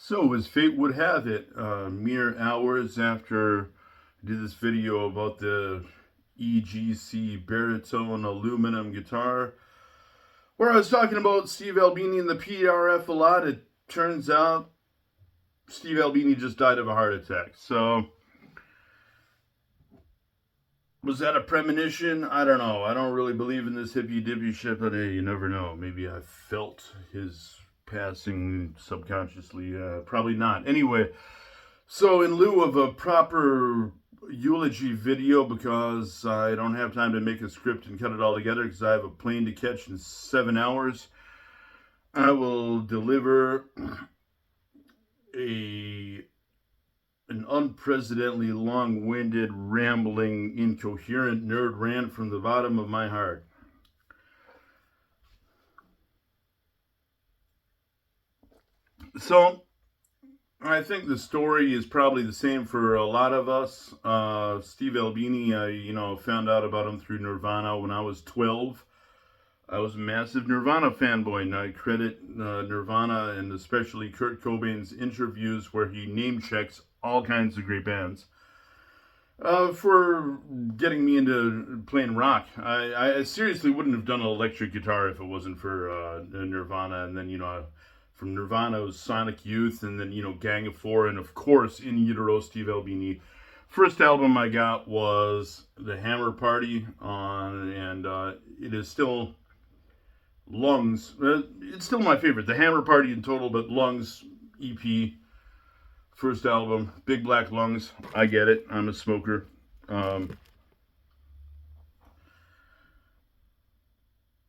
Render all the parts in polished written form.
So, as fate would have it, mere hours after I did this video about the EGC baritone aluminum guitar, where I was talking about Steve Albini and the PRF a lot, it turns out Steve Albini just died of a heart attack. So, was that a premonition? I don't know. I don't really believe in this hippy dippy shit, but hey, you never know. Maybe I felt his passing subconsciously. Probably not. Anyway, so in lieu of a proper eulogy video, because I don't have time to make a script and cut it all together because I have a plane to catch in 7 hours, I will deliver an unprecedentedly long-winded, rambling, incoherent nerd rant from the bottom of my heart. So, I think the story is probably the same for a lot of us. Steve Albini, I found out about him through Nirvana when I was 12. I was a massive Nirvana fanboy, and I credit Nirvana and especially Kurt Cobain's interviews where he name checks all kinds of great bands for getting me into playing rock. I seriously wouldn't have done an electric guitar if it wasn't for Nirvana, and then from Nirvana it was Sonic Youth, and then Gang of Four, and of course In Utero Steve Albini. First album I got was The Hammer Party and it is still Lungs. It's still my favorite. The Hammer Party in total, but Lungs EP, first album, Big Black Lungs. I get it. I'm a smoker.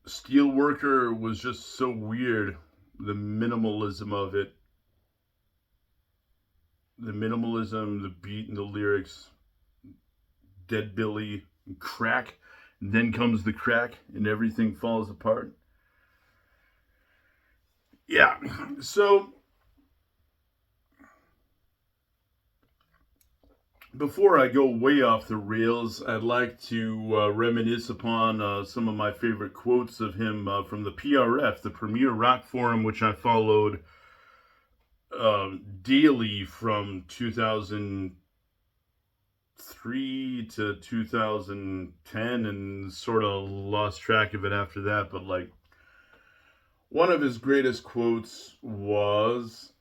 Steelworker was just so weird. The minimalism of it. The minimalism, the beat and the lyrics. Dead Billy, crack. And then comes the crack and everything falls apart. Yeah, so before I go way off the rails, I'd like to reminisce upon some of my favorite quotes of him from the PRF, the Premier Rock Forum, which I followed daily from 2003 to 2010 and sort of lost track of it after that, but one of his greatest quotes was,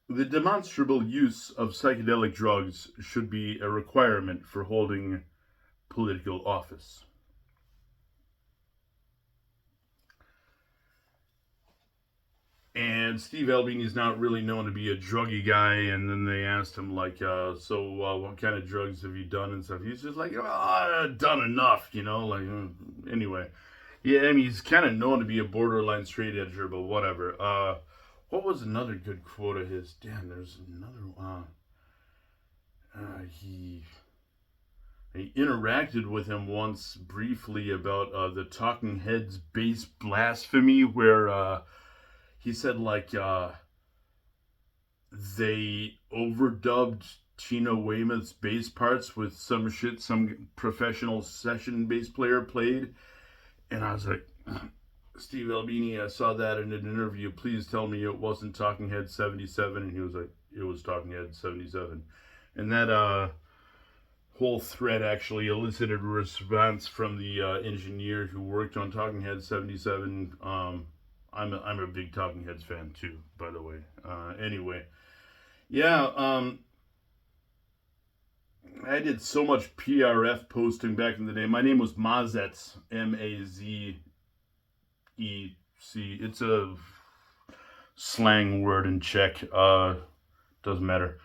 "The demonstrable use of psychedelic drugs should be a requirement for holding political office." And Steve Albini is not really known to be a druggy guy, and then they asked him, what kind of drugs have you done and stuff? He's just like, I've done enough, anyway. Yeah, I mean, he's kind of known to be a borderline straight edger, but whatever. What was another good quote of his? Damn, there's another one. He interacted with him once briefly about the Talking Heads bass blasphemy, where he said they overdubbed Tina Weymouth's bass parts with some shit some professional session bass player played, and I was like, Steve Albini, I saw that in an interview. Please tell me it wasn't Talking Head 77. And he was like, it was Talking Head 77. And that whole thread actually elicited a response from the engineer who worked on Talking Head 77. I'm a big Talking Heads fan too, by the way. Anyway, yeah. I did so much PRF posting back in the day. My name was Mazets, Mazec. It's a slang word in Czech. Doesn't matter.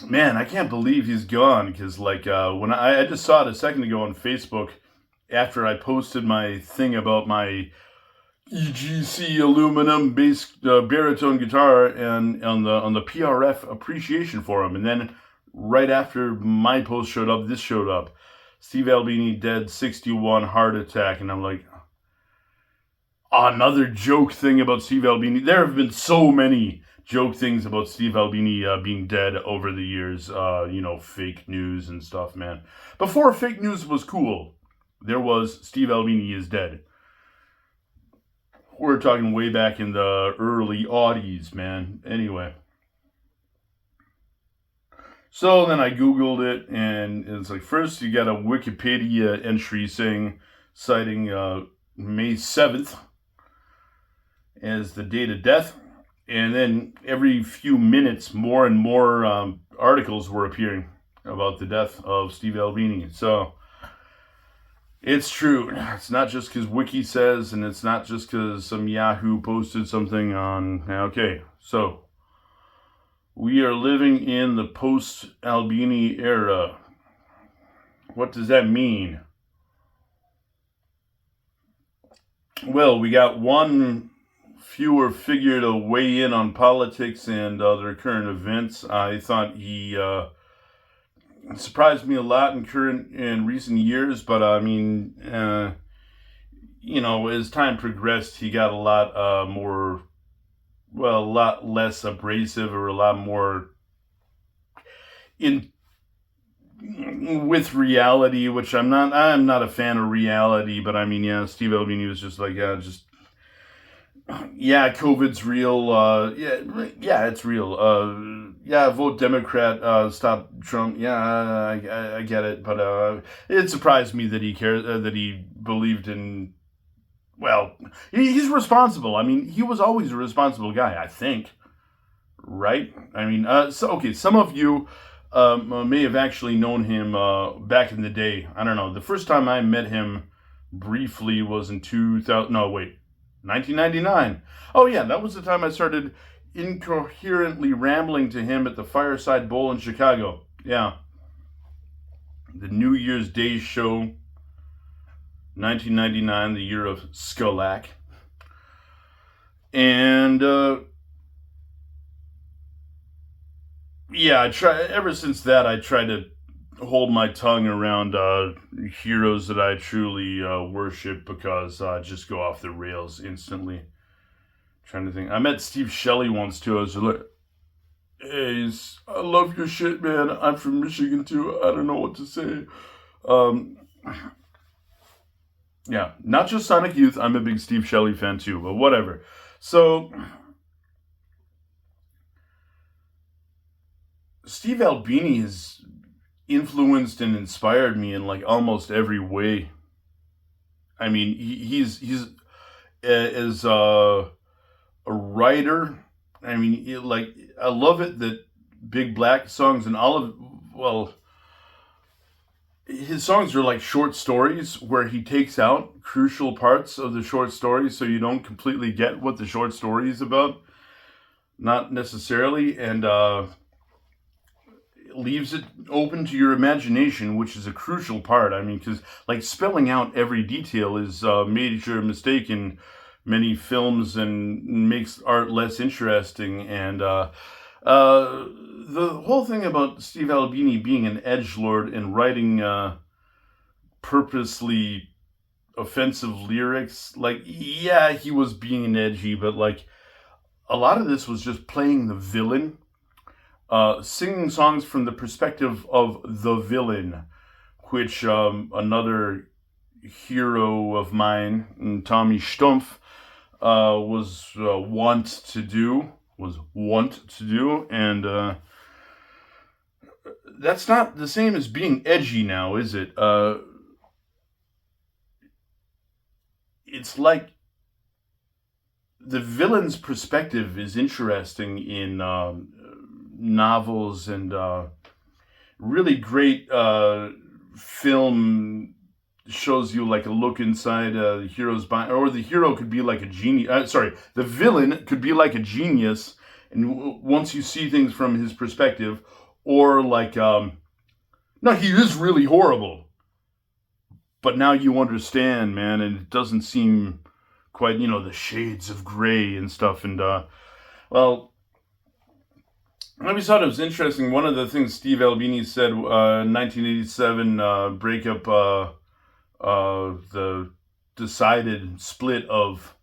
Man, I can't believe he's gone, because when I just saw it a second ago on Facebook after I posted my thing about my EGC aluminum bass baritone guitar and on the PRF appreciation forum, and then right after my post showed up, this showed up. Steve Albini dead, 61, heart attack, and I'm like, another joke thing about Steve Albini. There have been so many joke things about Steve Albini being dead over the years. Fake news and stuff, man. Before fake news was cool. there was Steve Albini is dead. We're talking way back in the early aughties, man. Anyway. So then I Googled it, and it's like, first you got a Wikipedia entry citing May 7th as the date of death. And then every few minutes, more and more articles were appearing about the death of Steve Albini. So it's true. It's not just because Wiki says, and it's not just because some Yahoo posted something on. Okay, so we are living in the post-Albini era. What does that mean? Well, we got one fewer figure to weigh in on politics and other current events. I thought he surprised me a lot in recent years, but I mean, as time progressed, he got a lot a lot less abrasive, or a lot more in with reality, which I'm not a fan of reality, but I mean, yeah, Steve Albini was just like, COVID's real. It's real. Vote Democrat. Stop Trump. Yeah, I get it, but it surprised me that he cared, that he believed in. Well, he's responsible. I mean, he was always a responsible guy, I think. Right? I mean, some of you may have actually known him back in the day. I don't know. The first time I met him briefly was in 1999. Oh yeah, that was the time I started incoherently rambling to him at the Fireside Bowl in Chicago. Yeah. The New Year's Day show, 1999, the year of Skulak. And ever since that, I try to hold my tongue around heroes that I truly worship, because I just go off the rails instantly. Trying to think. I met Steve Shelley once too. I was like, hey, I love your shit, man. I'm from Michigan too. I don't know what to say. Yeah, not just Sonic Youth. I'm a big Steve Shelley fan too, but whatever. So Steve Albini has influenced and inspired me in like almost every way. I mean, he's as a writer. I mean, I love it that Big Black songs and his songs are like short stories where he takes out crucial parts of the short story, so you don't completely get what the short story is about. Not necessarily, and leaves it open to your imagination, which is a crucial part. I mean, because like spelling out every detail is a major mistake in many films and makes art less interesting. And the whole thing about Steve Albini being an edgelord and writing purposely offensive lyrics, like, yeah, he was being edgy, but like a lot of this was just playing the villain. Singing songs from the perspective of the villain, which another hero of mine, Tommy Stumpf, was wont to do, and that's not the same as being edgy now, is it? It's like the villain's perspective is interesting in novels, and really great film shows you like a look inside the hero's mind, or the hero could be like a genius. The villain could be like a genius, and once you see things from his perspective, or like, no, he is really horrible, but now you understand, man, and it doesn't seem quite, the shades of gray and stuff, and well. I always thought it was interesting. One of the things Steve Albini said in 1987 breakup, the decided split of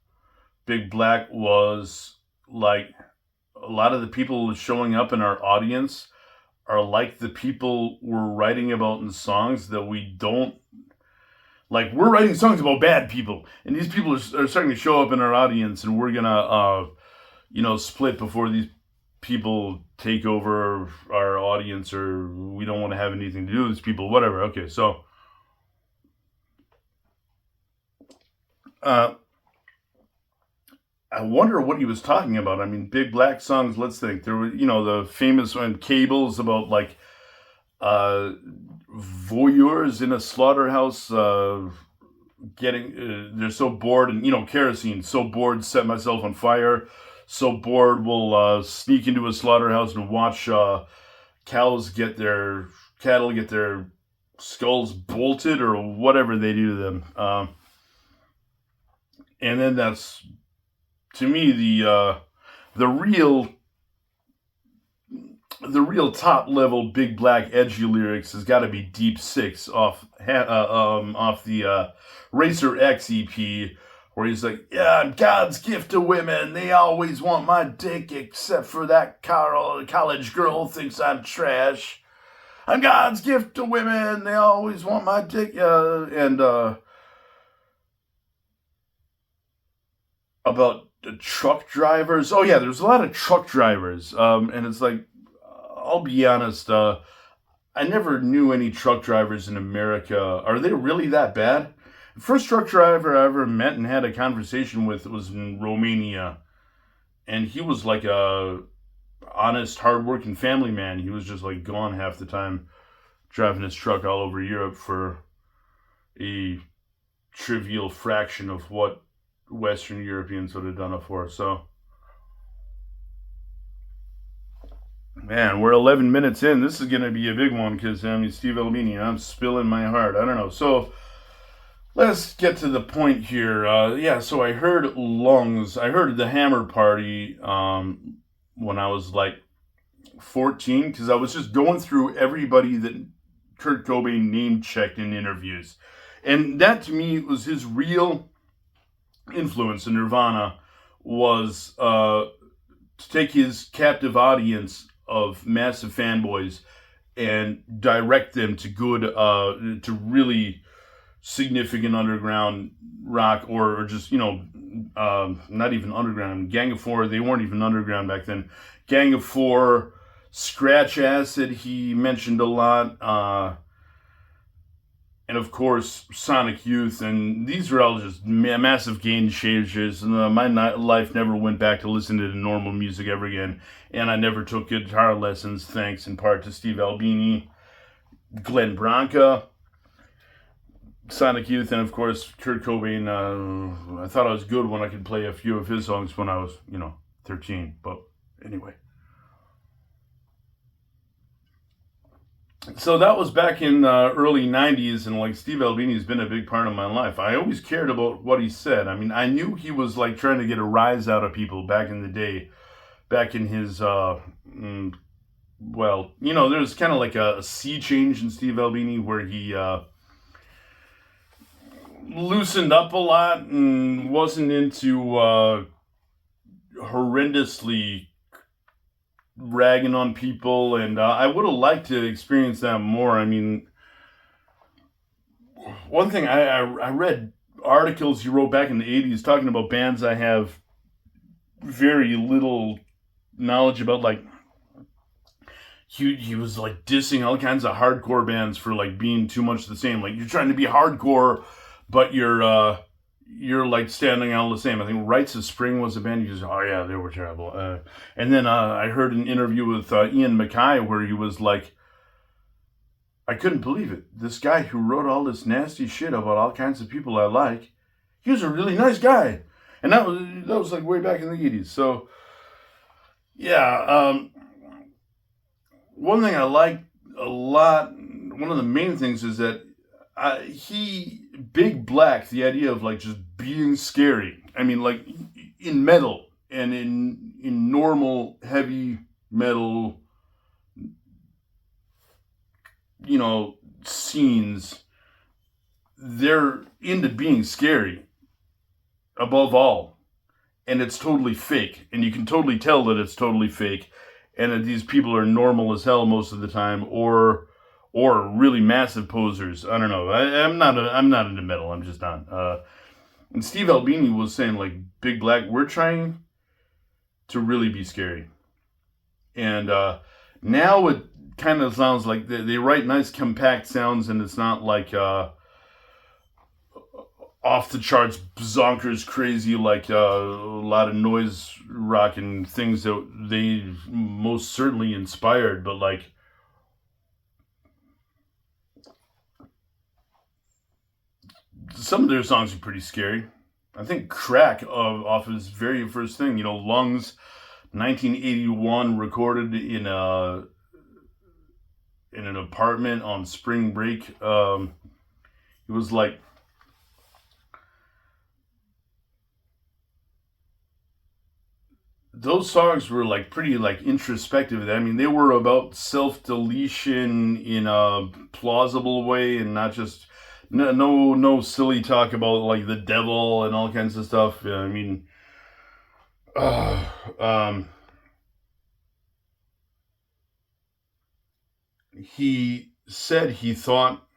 Big Black, was like a lot of the people showing up in our audience are like the people we're writing about in songs that we don't Like, we're writing songs about bad people, and these people are starting to show up in our audience, and we're gonna, split before these people take over our audience, or we don't want to have anything to do with these people, whatever. Okay, so I wonder what he was talking about. I mean, Big Black songs, let's think. There were, the famous one, Cables, about like voyeurs in a slaughterhouse they're so bored, and kerosene, so bored, set myself on fire, so bored we'll sneak into a slaughterhouse and watch cattle get their skulls bolted or whatever they do to them, and then that's, to me, the real top level Big Black edgy lyrics has got to be Deep Six off the Racer X EP, where he's like, "Yeah, I'm God's gift to women. They always want my dick, except for that college girl thinks I'm trash. I'm God's gift to women. They always want my dick." And about the truck drivers. Oh yeah, there's a lot of truck drivers, and it's like, I'll be honest, I never knew any truck drivers in America. Are they really that bad? The first truck driver I ever met and had a conversation with was in Romania. And he was like a honest, hardworking family man. He was just like gone half the time, driving his truck all over Europe for a trivial fraction of what Western Europeans would have done it for. So, man, we're 11 minutes in. This is going to be a big one because, Steve Albini, I'm spilling my heart. I don't know. So, let's get to the point here. So I heard Lungs. I heard The Hammer Party when I was like 14, because I was just going through everybody that Kurt Cobain name-checked in interviews. And that, to me, was his real influence in Nirvana, was to take his captive audience of massive fanboys and direct them to good, to really significant underground rock, or just, not even underground. Gang of Four, they weren't even underground back then. Gang of Four, Scratch Acid, he mentioned a lot, and of course Sonic Youth, and these are all just massive game changers. And my life never went back to listen to normal music ever again, and I never took guitar lessons, thanks in part to Steve Albini, Glenn Branca, Sonic Youth, and of course Kurt Cobain. I thought I was good when I could play a few of his songs when I was 13, but anyway. So that was back in the early 90s, and like, Steve Albini's been a big part of my life. I always cared about what he said. I mean, I knew he was like trying to get a rise out of people back in the day, back in his, there's kind of like a sea change in Steve Albini, where he loosened up a lot and wasn't into horrendously ragging on people, and I would have liked to experience that more. I mean, one thing, I read articles he wrote back in the 80s talking about bands I have very little knowledge about. Like, he was like dissing all kinds of hardcore bands for like being too much the same. Like, you're trying to be hardcore, but you're like standing all the same. I think Rites of Spring was a band. You just, oh yeah, they were terrible. And then I heard an interview with Ian MacKaye where he was like, I couldn't believe it. This guy who wrote all this nasty shit about all kinds of people I like, he was a really nice guy. And that was like way back in the 80s. So, yeah. One thing I like a lot, one of the main things is that Big Black, the idea of like just being scary. I mean, like in metal and in normal heavy metal, scenes, they're into being scary above all. And it's totally fake. And you can totally tell that it's totally fake. And that these people are normal as hell most of the time, or or really massive posers. I don't know. I'm not into metal. I'm just not. And Steve Albini was saying like Big Black, we're trying to really be scary. And now it kind of sounds like they write nice compact sounds, and it's not like off the charts zonkers crazy like a lot of noise rock and things that they most certainly inspired, but like some of their songs are pretty scary. I think Crack off his very first thing, Lungs, 1981, recorded in an apartment on spring break. It was like those songs were like pretty like introspective. I mean, they were about self-deletion in a plausible way, and not just no silly talk about like the devil and all kinds of stuff. I mean, he said he thought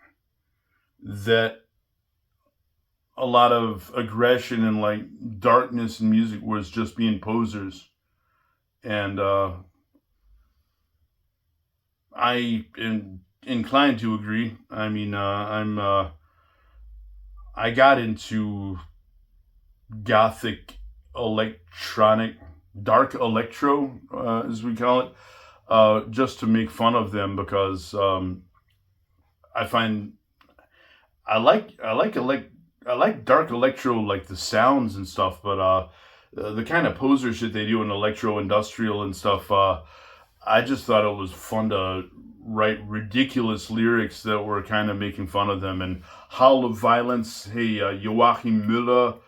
that a lot of aggression and like darkness in music was just being posers, and I am inclined to agree. I mean, I got into gothic electronic, dark electro, as we call it, just to make fun of them, because I find I like dark electro, like the sounds and stuff, but the kind of poser shit they do in electro industrial and stuff, I just thought it was fun to write ridiculous lyrics that were kind of making fun of them. And Howl of Violence, hey, Joachim Müller,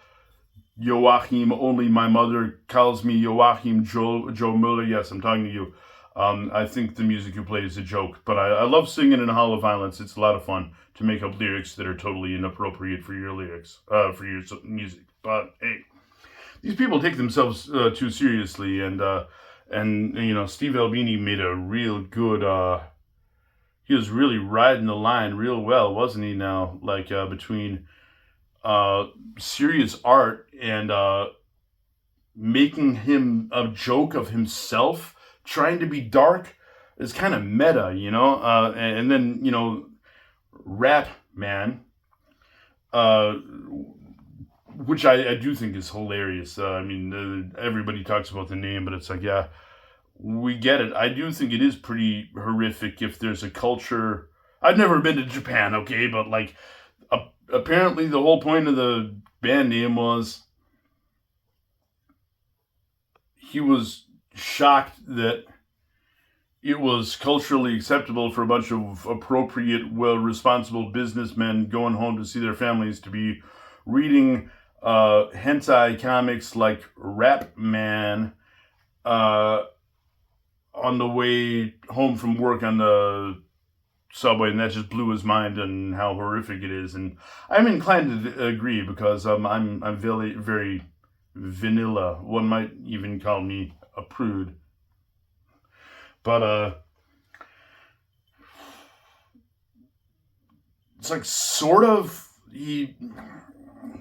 Joachim, only my mother calls me Joachim Joe Müller. Yes, I'm talking to you. I think the music you play is a joke, but I love singing in Howl of Violence. It's a lot of fun to make up lyrics that are totally inappropriate for your lyrics, for your music. But hey, these people take themselves too seriously, and Steve Albini made a real good. He was really riding the line real well, wasn't he? Now, like between serious art and making him a joke of himself, trying to be dark, is kind of meta, and then, Rap Man, which I do think is hilarious. I mean, everybody talks about the name, but it's like, yeah, we get it. I do think it is pretty horrific if there's a culture. I've never been to Japan, okay, but like, apparently the whole point of the band name was he was shocked that it was culturally acceptable for a bunch of appropriate, responsible businessmen going home to see their families to be reading hentai comics like Rap Man on the way home from work on the subway, and that just blew his mind and how horrific it is. And I'm inclined to agree, because I'm very, very vanilla. One might even call me a prude. But it's like sort of he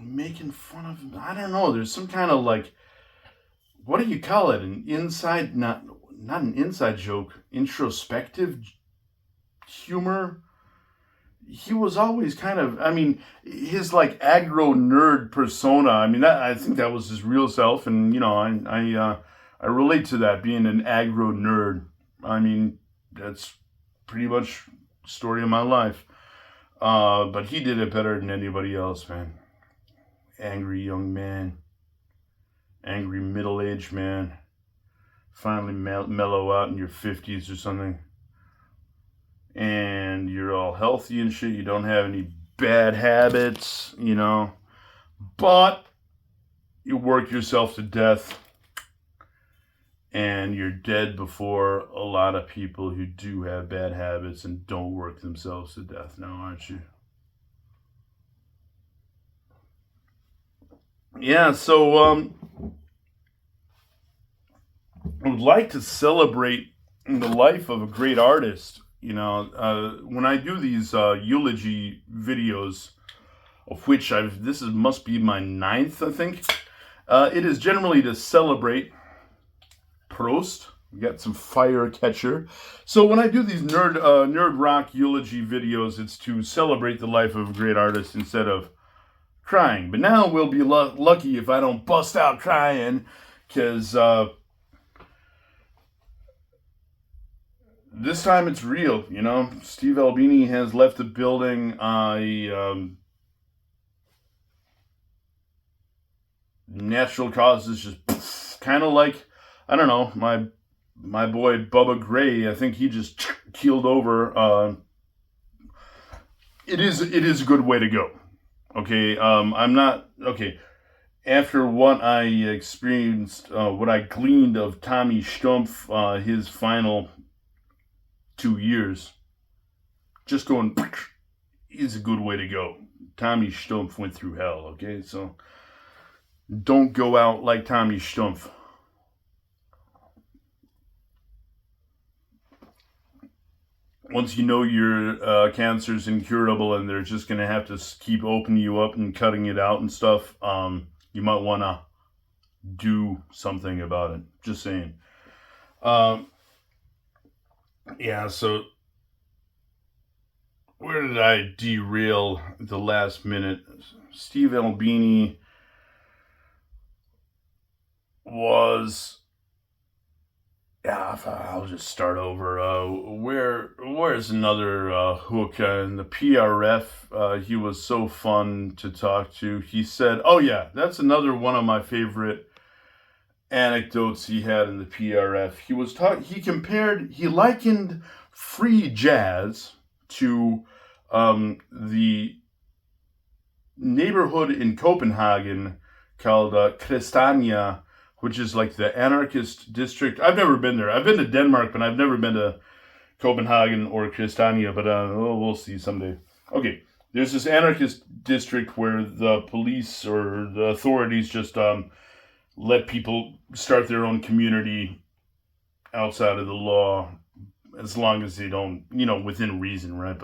making fun of, I don't know, there's some kind of like, what do you call it? An inside, not an inside joke, introspective humor. He was always kind of, I mean, his like aggro nerd persona. I mean, I think that was his real self, and I relate to that, being an aggro nerd. I mean, that's pretty much the story of my life. But he did it better than anybody else, man. Angry young man, angry middle-aged man, finally mellow out in your 50s or something, and you're all healthy and shit. You don't have any bad habits, but you work yourself to death, and you're dead before a lot of people who do have bad habits and don't work themselves to death now, aren't you? Yeah, so I would like to celebrate the life of a great artist, When I do these eulogy videos, of which must be my 9th, I think. It is generally to celebrate Prost. We got some fire catcher. So when I do these nerd rock eulogy videos, it's to celebrate the life of a great artist instead of crying. But now we'll be lucky if I don't bust out crying, because this time it's real. Steve Albini has left the building. Natural causes, just kind of like, I don't know, my boy Bubba Gray. I think he just keeled over. It is a good way to go. Okay, I'm not okay. After what I experienced, what I gleaned of Tommy Stumpf, his final 2 years, just going is a good way to go. Tommy Stumpf went through hell. Okay, so don't go out like Tommy Stumpf. Once you know your cancer's incurable and they're just going to have to keep opening you up and cutting it out and stuff, you might want to do something about it. Just saying. Yeah, so where did I derail at the last minute? Steve Albini was... Yeah, I'll just start over. Where's another hook in the PRF? He was so fun to talk to. He said, "Oh yeah, that's another one of my favorite anecdotes he had in the PRF." He likened free jazz to the neighborhood in Copenhagen called Christiania, which is like the anarchist district. I've never been there. I've been to Denmark, but I've never been to Copenhagen or Christiania, but we'll see someday. Okay, there's this anarchist district where the police or the authorities just let people start their own community outside of the law, as long as they don't, within reason, right?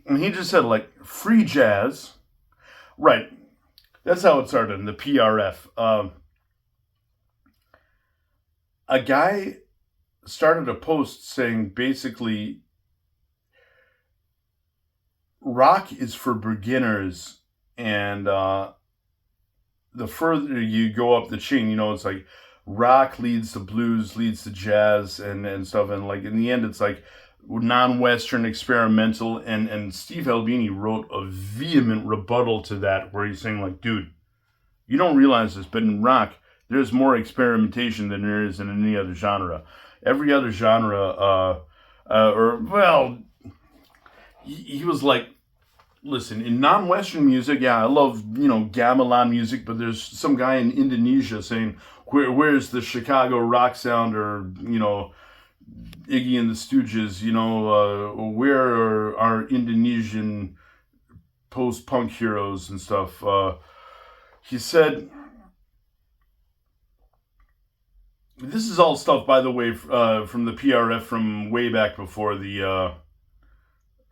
And he just said, like, free jazz. Right. That's how it started in the PRF. A guy started a post saying basically rock is for beginners, and the further you go up the chain, it's like rock leads to blues, leads to jazz and stuff, and like in the end it's like non-Western experimental, and Steve Albini wrote a vehement rebuttal to that where he's saying, like, dude, you don't realize this, but in rock there's more experimentation than there is in any other genre. Every other genre, he was like, listen, in non-Western music, yeah, I love, gamelan music, but there's some guy in Indonesia saying, where's the Chicago rock sound, or, Iggy and the Stooges, where are our Indonesian post-punk heroes and stuff? He said... This is all stuff, by the way, from the PRF from way back before the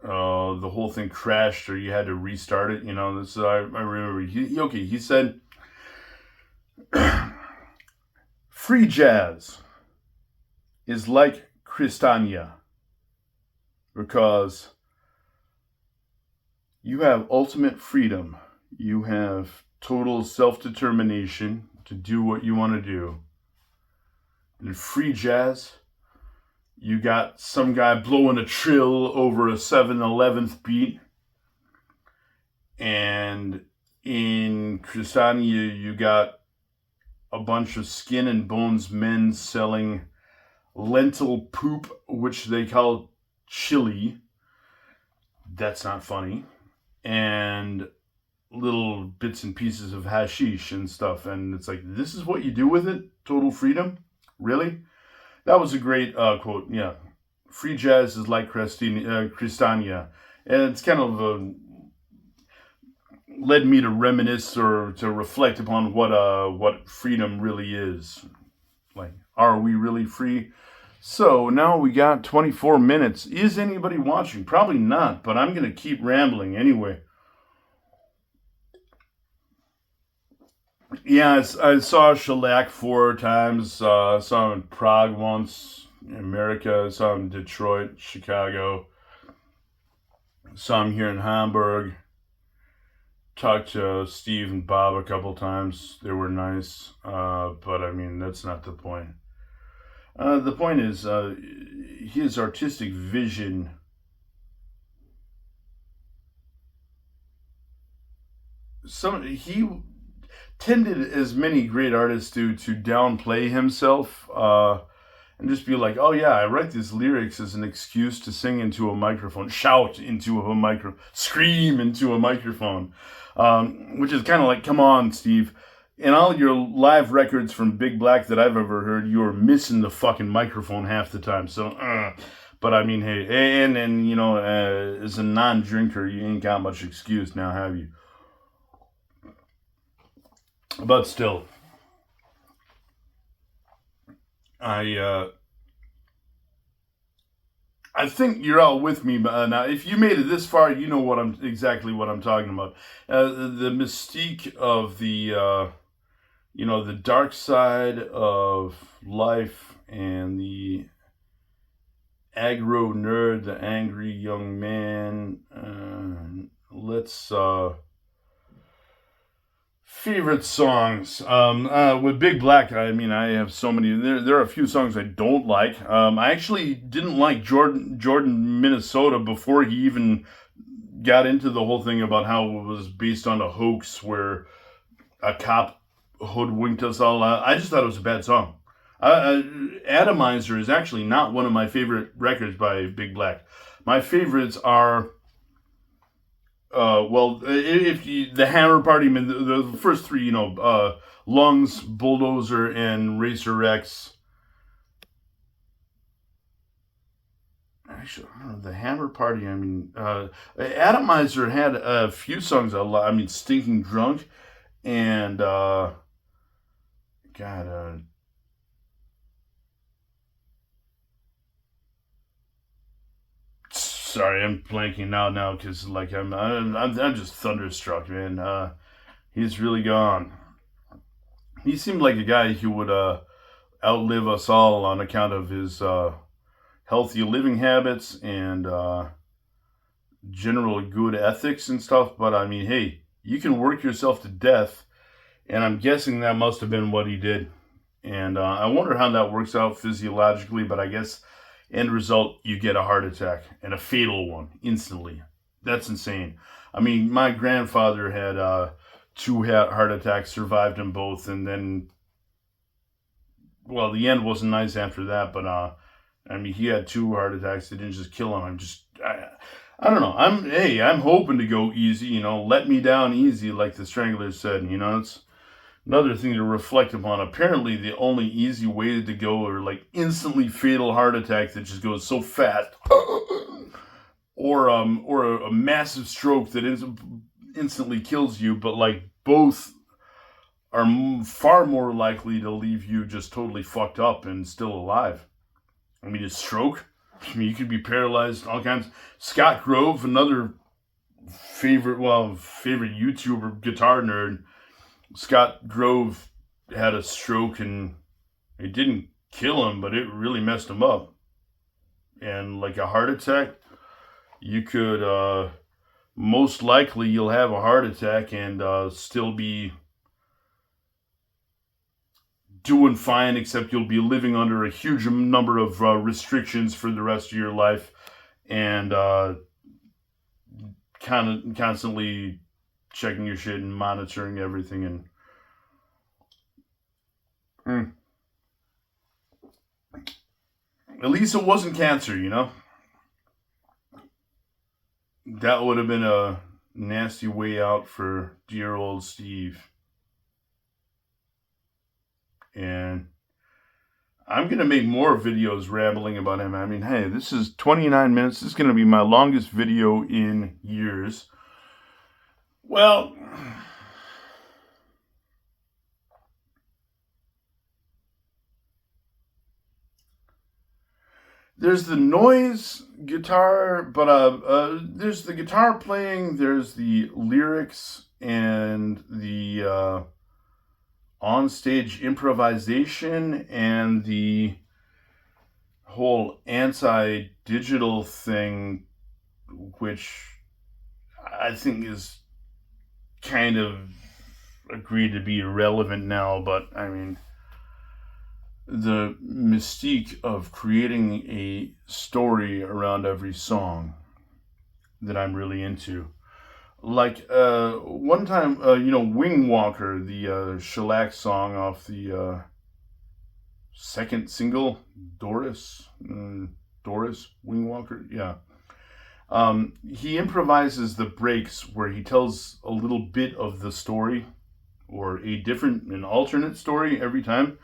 whole thing crashed or you had to restart it. This I remember. He said, free jazz is like Christiania because you have ultimate freedom. You have total self-determination to do what you want to do. In free jazz, you got some guy blowing a trill over a 7/11th beat. And in Christiania, you got a bunch of skin and bones men selling lentil poop, which they call chili. That's not funny. And little bits and pieces of hashish and stuff. And it's like, this is what you do with it? Total freedom? Really? That was a great quote. Yeah. Free jazz is like Christiania. And it's kind of led me to reminisce or to reflect upon what freedom really is. Like, are we really free? So now we got 24 minutes. Is anybody watching? Probably not, but I'm going to keep rambling anyway. Yeah, I saw Shellac 4 times. I saw him in Prague once, in America. I saw him in Detroit, Chicago. Saw him here in Hamburg. Talked to Steve and Bob a couple times. They were nice, but I mean, that's not the point. The point is, his artistic vision he tended, as many great artists do, to downplay himself and just be like, oh yeah, I write these lyrics as an excuse to sing into a microphone, shout into a microphone, scream into a microphone, which is kind of like, come on, Steve. In all your live records from Big Black that I've ever heard, you're missing the fucking microphone half the time. So, but I mean, hey, and you know, as a non-drinker, you ain't got much excuse now, have you? But still, I think you're all with me now. If you made it this far, you know exactly what I'm talking about. The mystique of the the dark side of life and the aggro nerd, the angry young man. Favorite songs. With Big Black, I mean, I have so many. There are a few songs I don't like. I actually didn't like Jordan, Minnesota before he even got into the whole thing about how it was based on a hoax where a cop hoodwinked us all out. I just thought it was a bad song. Atomizer is actually not one of my favorite records by Big Black. My favorites are the Hammer Party, I mean, the first three, Lungs, Bulldozer, and Racer X. Actually, I don't know, the Hammer Party, I mean, Atomizer had a few songs I mean, Stinking Drunk, and, sorry, I'm blanking now because like I'm just thunderstruck, man. He's really gone. He seemed like a guy who would outlive us all on account of his healthy living habits and general good ethics and stuff. But I mean, hey, you can work yourself to death, and I'm guessing that must have been what he did. And I wonder how that works out physiologically, but I guess end result, you get a heart attack, and a fatal one, instantly. That's insane. I mean, my grandfather had 2 heart attacks, survived them both, and then, well, the end wasn't nice after that, but, I mean, he had 2 heart attacks. They didn't just kill him. I don't know. I'm hoping to go easy, let me down easy, like the Stranglers said, it's another thing to reflect upon. Apparently, the only easy way to go are like instantly fatal heart attack that just goes so fast, or a massive stroke that instantly kills you. But like both are far more likely to leave you just totally fucked up and still alive. I mean, a stroke. I mean, you could be paralyzed. All kinds. Scott Grove, another favorite YouTuber, guitar nerd. Scott Grove had a stroke, and it didn't kill him, but it really messed him up. And like a heart attack, you could most likely you'll have a heart attack and still be doing fine, except you'll be living under a huge number of restrictions for the rest of your life, and constantly checking your shit and monitoring everything. And at least it wasn't cancer, That would have been a nasty way out for dear old Steve. And I'm going to make more videos rambling about him. I mean, hey, this is 29 minutes. This is going to be my longest video in years. Well, there's the noise guitar, but there's the guitar playing, there's the lyrics, and the on-stage improvisation, and the whole anti-digital thing, which I think is kind of agreed to be irrelevant now, but I mean, the mystique of creating a story around every song that I'm really into. Like one time, Wing Walker, the shellac song off the second single, Doris, Wing Walker, yeah. He improvises the breaks where he tells a little bit of the story or an alternate story every time.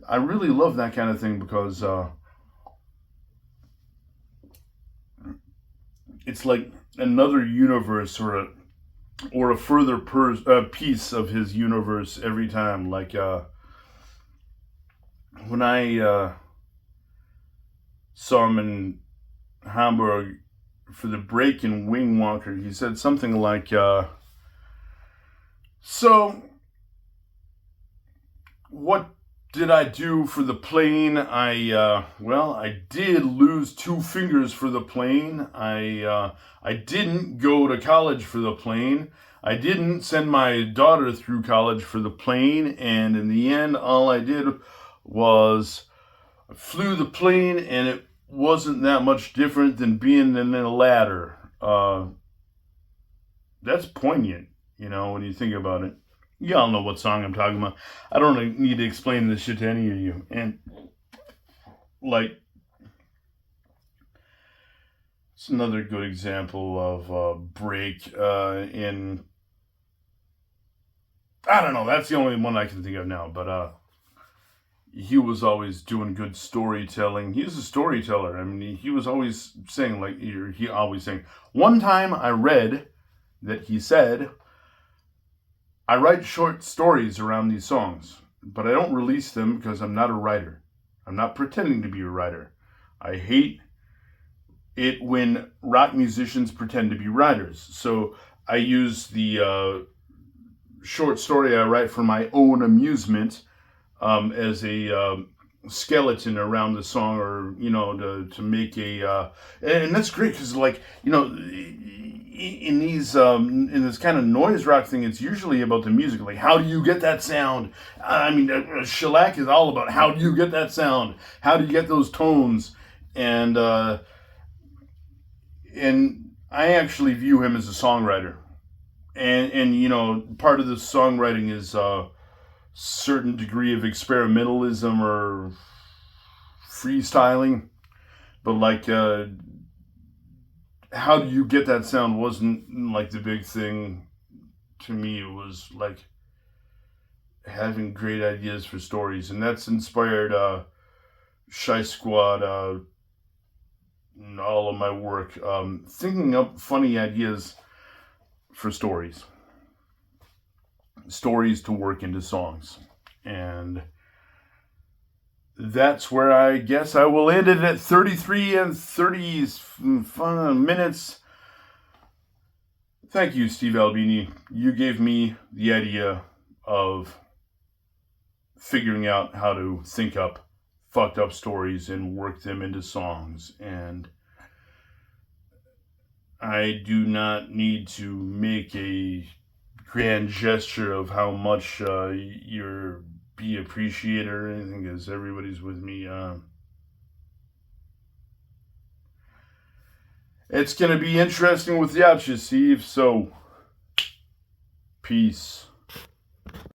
I really love that kind of thing because it's like another universe or a further piece of his universe every time. Like when I saw him in Hamburg for the break in Wing Walker, he said something like, so what did I do for the plane? I did lose 2 fingers for the plane. I didn't go to college for the plane. I didn't send my daughter through college for the plane. And in the end, all I did was I flew the plane, and it wasn't that much different than being in a ladder. That's poignant, when you think about it. Y'all know what song I'm talking about. I don't need to explain this shit to any of you. And, it's another good example of a break in... I don't know, that's the only one I can think of now. But he was always doing good storytelling. He was a storyteller. I mean, he was always saying, one time I read that he said, I write short stories around these songs, but I don't release them because I'm not a writer. I'm not pretending to be a writer. I hate it when rock musicians pretend to be writers. So I use the short story I write for my own amusement as a skeleton around the song, or to make a and that's great because in this kind of noise rock thing, it's usually about the music. Like, how do you get that sound? I mean, shellac is all about how do you get that sound? How do you get those tones? And I actually view him as a songwriter. And part of the songwriting is certain degree of experimentalism or freestyling. But how do you get that sound wasn't the big thing to me. It was having great ideas for stories, and that's inspired Shy Squad, all of my work, thinking up funny ideas for stories to work into songs. And that's where I guess I will end it at 33 and 30 minutes. Thank you, Steve Albini. You gave me the idea of figuring out how to think up fucked up stories and work them into songs. And I do not need to make a grand gesture of how much you're be appreciated or anything, because everybody's with me. It's gonna be interesting without you, Steve. So, peace.